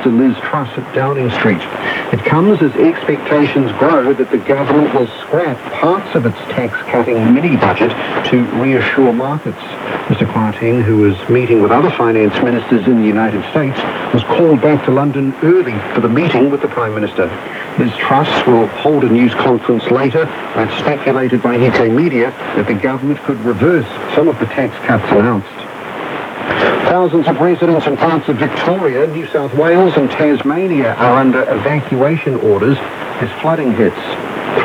Minister Liz Truss at Downing Street. It comes as expectations grow that the government will scrap parts of its tax-cutting mini-budget to reassure markets. Mr Kwarteng, who was meeting with other finance ministers in the United States, was called back to London early for the meeting with the Prime Minister. Liz Truss will hold a news conference later. It's speculated by UK media that the government could reverse some of the tax cuts announced. Thousands of residents in parts of Victoria, New South Wales and Tasmania are under evacuation orders as flooding hits.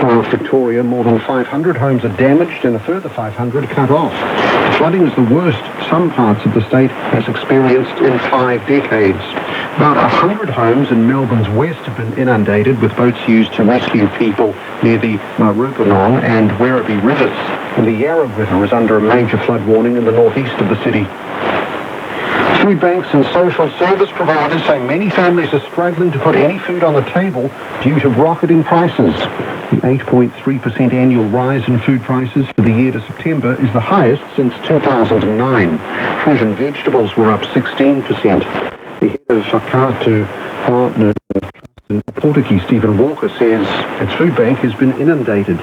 Throughout Victoria, more than 500 homes are damaged and a further 500 cut off. The flooding is the worst some parts of the state has experienced in 5 decades. About 100 homes in Melbourne's west have been inundated, with boats used to rescue people near the Maroopanong and Werribee rivers. And the Yarra River is under a major flood warning in the northeast of the city. Food banks and social service providers say many families are struggling to put any food on the table due to rocketing prices. The 8.3% annual rise in food prices for the year to September is the highest since 2009. Fruit and vegetables were up 16%. The head of Whakaatu Partners in Portuguese, Stephen Walker, says its food bank has been inundated.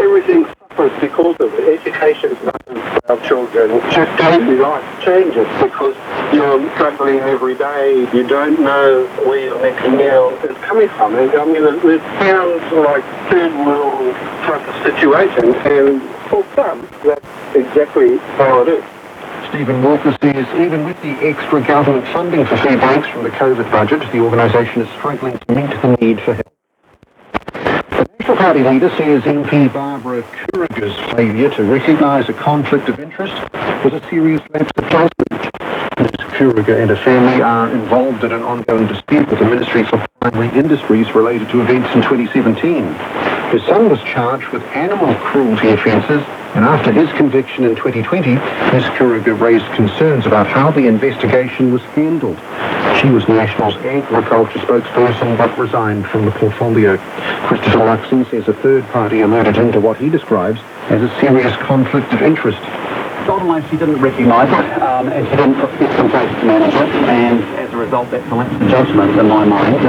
Everything suffers because of it. Education suffers for our children. Just daily life changes because you're struggling every day. You don't know where your next meal is coming from. And I mean, it sounds like third world type of situation, and for some, that's exactly how it is. Stephen Walker says even with the extra government funding for food banks from the COVID budget, the organisation is struggling to meet the need for help. The National Party leader says MP Barbara Kuraga's failure to recognise a conflict of interest was a serious lapse of judgment. Ms Kuraga and her family are involved in an ongoing dispute with the Ministry for Primary Industries related to events in 2017. Her son was charged with animal cruelty offences, and after his conviction in 2020, Ms Kuraga raised concerns about how the investigation was handled. She was National's agriculture spokesperson but resigned from the portfolio. Christopher Luxon says a third party alerted him to what he describes as a serious conflict of interest. Bottom line, she didn't recognise it, and she didn't put systems in place to manage it, and as a result, that collapsed the judgment in my mind.